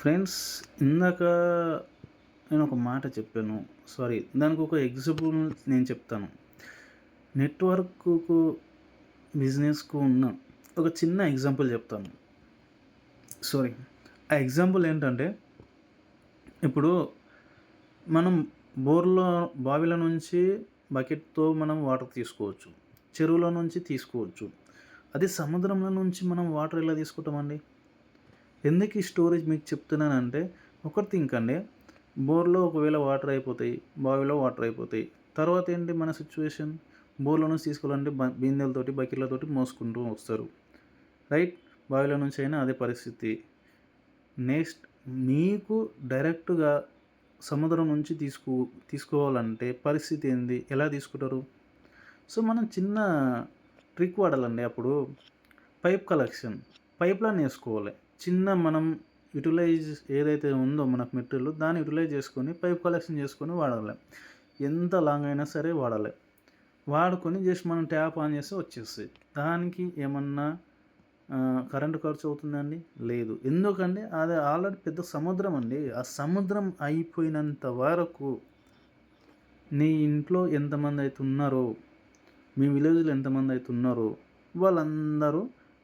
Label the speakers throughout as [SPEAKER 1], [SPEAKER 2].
[SPEAKER 1] Friends, ఇందాక నేను ఒక మాట చెప్పాను. సారీ, దానికి ఒక ఎగ్జాంపుల్ నేను చెప్తాను. నెట్‌వర్క్‌కు, బిజినెస్‌కు ఉన్న ఒక చిన్న ఎగ్జాంపుల్ చెప్తాను. సారీ. ఆ ఎగ్జాంపుల్ ఏంటంటే, ఇప్పుడు మనం బోర్‌లో బావిలో నుంచి బకెట్‌తో మనం వాటర్ తీసుకోవచ్చు. చెరువులో నుంచి తీసుకోవచ్చు. అదే సముద్రంలో నుంచి మనం వాటర్ ఎలా తీసుకుంటామండి? ఎందుకు ఈ స్టోరేజ్ మీకు చెప్తున్నానంటే, ఒకటి థింక్ అండి. బోర్‌లో ఒకవేళ వాటర్ అయిపోతాయి. బావిలో వాటర్ అయిపోతాయి. తర్వాత ఏంటి మన సిట్యుయేషన్? బోర్‌లో నుంచి తీసుకోవాలంటే బిందెలతోటి, బకెట్లతోటి మోసుకుంటూ వస్తారు. రైట్? బావిలో నుంచి అయినా అదే పరిస్థితి. నెక్స్ట్, మీకు డైరెక్ట్‌గా సముద్రం నుంచి తీసుకోవాలంటే పరిస్థితి ఏంది? ఎలా తీసుకుంటారు? సో, మనం చిన్న ట్రిక్ వాడాలండి అప్పుడు. Pipe collection. పైప్‌లైన్ ఏసుకోవాలి. చిన్న మనం యుటిలైజ్ ఏదైతే ఉందో మనకు మెటీరియల్ దాన్ని యుటిలైజ్ చేసుకొని పైప్ కలెక్షన్ చేసుకొని వాడాలి. ఎంత లాంగ్ అయినా సరే వాడాలి. వాడుకొని జస్ట్ మనం ట్యాప్ ఆన్ చేస్తే వచ్చేస్తాయి. దానికి ఏమన్నా కరెంట్ ఖర్చు అవుతుందండి? లేదు. ఎందుకంటే అది ఆల్రెడీ పెద్ద సముద్రం అండి. ఆ సముద్రం అయిపోయినంత వరకు నీ ఇంట్లో ఎంతమందైతే ఉన్నారో, మీ విలేజ్‌లో ఎంతమందైతే ఉన్నారో వాళ్ళందరూ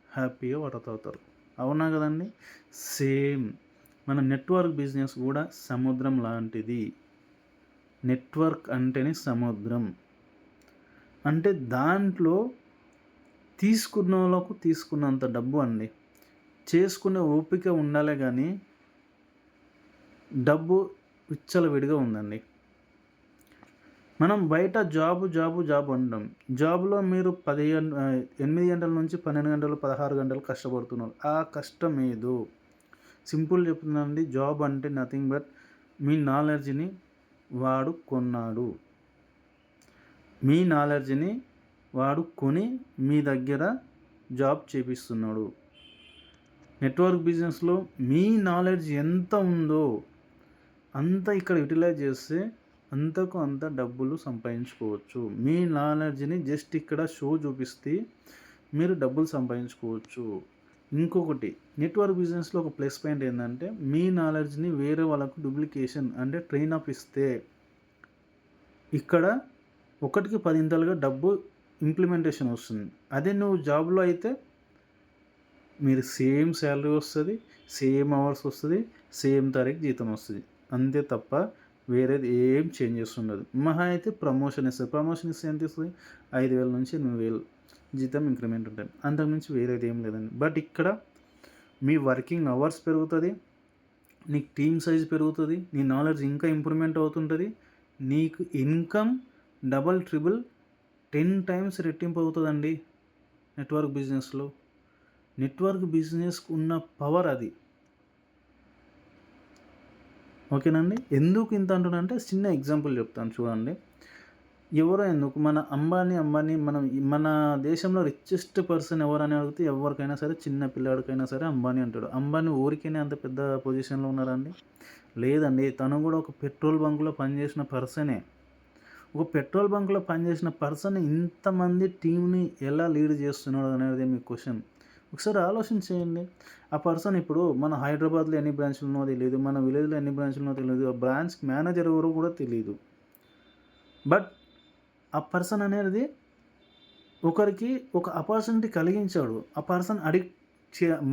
[SPEAKER 1] హ్యాపీగా వాటర్ తాగుతారు. అవునా గదండీ! సేమ్ మన నెట్‌వర్క్ బిజినెస్ గూడా సముద్రం లాంటిది. నెట్‌వర్క్ అంటేనే సముద్రం. అంటే దాంట్లో తీసుకున్నోళ్ళకు తీసుకున్నంత డబ్బు అండి. చేసుకునే ఓపిక ఉండాలే గానీ, డబ్బు విచ్చలవిడిగా ఉందండి. మనం బయట జాబు అంటాం. జాబ్‌లో మీరు 8 గంటల నుంచి 12 గంటలు, 16 గంటలు కష్టపడుతున్నారు. ఆ కష్టమేదో సింపుల్ చెప్తున్నానండి. జాబ్ అంటే నథింగ్ బట్ మీ నాలెడ్జ్‌ని వాడు కొన్నాడు. మీ నాలెడ్జ్‌ని వాడు కొని మీ దగ్గర జాబ్ చేపిస్తున్నాడు. నెట్‌వర్క్ బిజినెస్‌లో మీ నాలెడ్జ్ ఎంత ఉందో అంత ఇక్కడ యుటిలైజ్ చేస్తే అంతకు అంత డబ్బులు సంపాదించుకోవచ్చు. మీ నాలెడ్జ్‌ని జస్ట్ ఇక్కడ షో చూపిస్తే మీరు డబ్బులు సంపాదించుకోవచ్చు. ఇంకొకటి, నెట్‌వర్క్ బిజినెస్‌లో ఒక ప్లస్ పాయింట్ ఏందంటే, మీ నాలెడ్జ్‌ని వేరే వాళ్ళకు డూప్లికేషన్ అంటే ట్రైన్ అప్ ఇస్తే ఇక్కడ ఒకటికి 10 ఇంతలుగా డబ్బు ఇంప్లిమెంటేషన్ వస్తుంది. అదే నువ్వు జాబ్‌లో అయితే మీరు సేమ్ సాలరీ వస్తది. సేమ్ అవర్స్ వస్తది. సేమ్ తారీఖు జీతం వస్తది. అంతే తప్ప వేరేది ఏం చేంజెస్ ఉండదు. మహా అయితే ప్రమోషన్ ఇస్తది. ప్రమోషన్ ఇస్తే ఎంత ఇస్తది? 5,000-8,000 జీతం ఇంక్రిమెంట్ ఉంటది. అంతకు మించి వేరేది ఏం లేదండి. బట్ ఇక్కడ మీ వర్కింగ్ అవర్స్ పెరుగుతది. నీకు టీమ్ సైజ్ పెరుగుతది. నీ నాలెడ్జ్ ఇంకా ఇంప్రూవ్‌మెంట్ అవుతుంటది. నీకు ఇన్‌కమ్ డబుల్, ట్రిపుల్ 10 టైమ్స్ రెట్టింపు అవుతదండి నెట్‌వర్క్ బిజినెస్‌లో. నెట్‌వర్క్ బిజినెస్‌కి ఉన్న పవర్ అది. ఓకేనండి. ఎందుకు ఇంత అంటున్నానంటే చిన్న ఎగ్జాంపుల్ చెప్తాను చూడండి. ఎవరో ఎందుకు మన అంబానీ మన దేశంలో రిచెస్ట్ పర్సన్ ఎవరని అడిగితే ఎవరికైనా సరే చిన్న పిల్లాడికైనా సరే అంబానీ అంటాడు. అంబానీ ఊరికేనే అంత పెద్ద పొజిషన్‌లో ఉన్నారా అండి? లేదండి. తను కూడా ఒక పెట్రోల్ బంక్‌లో పనిచేసిన పర్సనే. ఒక పెట్రోల్ బంక్‌లో పనిచేసిన పర్సన్ ఇంతమంది టీమ్‌ని ఎలా లీడ్ చేస్తున్నాడు అనేది మీ క్వెషన్. ఒకసారి ఆలోచన చేయండి. ఆ పర్సన్ ఇప్పుడు మన హైదరాబాద్‌లో ఎన్ని బ్రాంచ్‌లు ఉన్నాయో తెలీదు. మన విలేజ్‌లో ఎన్ని బ్రాంచ్‌లు ఉన్నాయో తెలీదు. ఆ బ్రాంచ్ మేనేజర్ ఎవరో కూడా తెలీదు. బట్ ఆ పర్సన్ అనేది ఒకరికి ఒక అపార్చునిటీ కలిగించాడు. ఆ పర్సన్ అడిక్ట్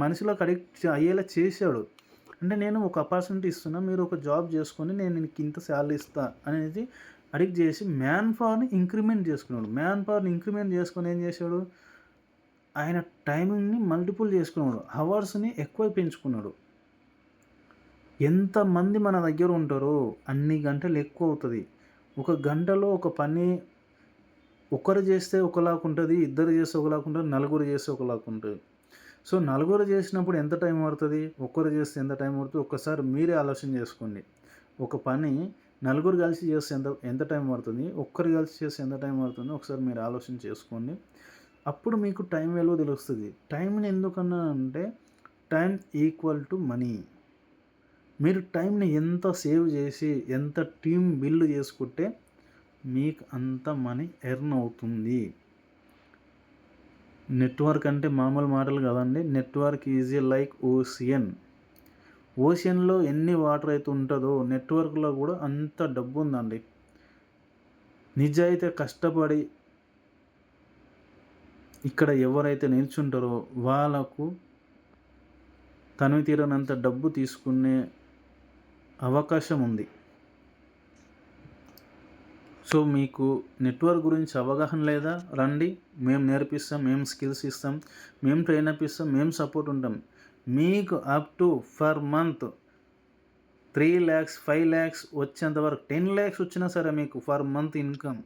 [SPEAKER 1] మనిషిలోకి అడిక్ట్ అయ్యేలా చేశాడు. అంటే నేను ఒక అపార్చునిటీ ఇస్తున్నా. మీరు ఒక జాబ్ చేసుకొని నేను నీకు ఇంత సాలరీ ఇస్తా అనేది అడిక్ట్ చేసి మ్యాన్ పవర్‌ని ఇంక్రిమెంట్ చేసుకున్నాడు. మ్యాన్ పవర్‌ని ఇంక్రిమెంట్ చేసుకొని ఏం చేశాడు? ఆయన టైమింగ్‌ని మల్టిపుల్ చేసుకున్నాడు. హవర్స్‌ని ఎక్కువ పెంచుకున్నాడు. ఎంతమంది మన దగ్గర ఉంటారో అన్ని గంటలు ఎక్కువ అవుతది. ఒక గంటలో ఒక పని ఒకరు చేస్తే ఒకలాగుంటది. ఇద్దరు చేస్తే ఒకలాగుంటది. నలుగురు చేస్తే ఒకలాగుంటది. సో, నలుగురు చేసినప్పుడు ఎంత టైం పడతది? ఒక్కరు చేస్తే ఎంత టైం పడుతది? ఒక్కసారి మీరే ఆలోచన చేసుకోండి. ఒక పని నలుగురు కలిసి చేస్తే ఎంత ఎంత టైం పడుతుంది? ఒక్కరు కలిసి చేస్తే ఎంత టైం పడుతుందో ఒకసారి మీరు ఆలోచన చేసుకోండి. అప్పుడు మీకు టైం విలువ తెలుస్తది. టైంని ఎందుకన్నానంటే టైం ఈక్వల్ టు మనీ. మీరు టైంని ఎంత సేవ్ చేసి, ఎంత టీమ్ బిల్డ్ చేసుకుంటే మీకు అంత మనీ ఎర్న్ అవుతుంది. నెట్‌వర్క్ అంటే మామూలు మాటలు కాదండి. Network is a like ocean. ఓషన్‌లో ఎన్ని వాటర్ అయితే ఉంటదో నెట్‌వర్క్‌లో కూడా అంత డబ్బు ఉందండి. నిజాయితీగా కష్టపడి ఇక్కడ ఎవరైతే నిల్చుంటారో వాళ్ళకు తనివి తీరనంత డబ్బు తీసుకునే అవకాశం ఉంది. సో, మీకు నెట్‌వర్క్ గురించి అవగాహన లేదా? రండి. మేము నేర్పిస్తాం. మేము స్కిల్స్ ఇస్తాం. మేము ట్రైనప్ ఇస్తాం. మేము సపోర్ట్ ఉంటాం. మీకు అప్ టు పర్ మంత్ 3,00,000, 5,00,000 వచ్చేంత వరకు 10,00,000 వచ్చినా సరే మీకు పర్ మంత్ ఇన్‌కమ్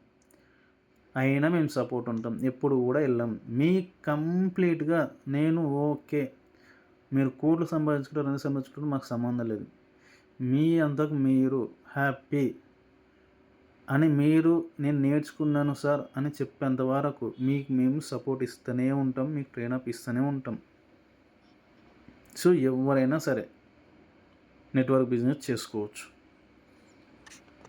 [SPEAKER 1] అయినా మేము సపోర్ట్ ఉంటాం. ఎప్పుడు కూడా ఎళ్ళం. మీకు కంప్లీట్‌గా నేను ఓకే. మీరు కోట్లు సంపాదించుకుంటారు, ఎంత సంపాదించుకుంటారో మాకు సంబంధం లేదు. మీ అంతకు మీరు హ్యాపీ అని మీరు నేను నేర్చుకున్నాను సార్ అని చెప్పేంత వరకు మీకు మేము సపోర్ట్ ఇస్తూనే ఉంటాం. మీకు ట్రైనప్ ఇస్తూనే ఉంటాం. సో, ఎవ్వరైనా సరే నెట్‌వర్క్ బిజినెస్ చేసుకోవచ్చు.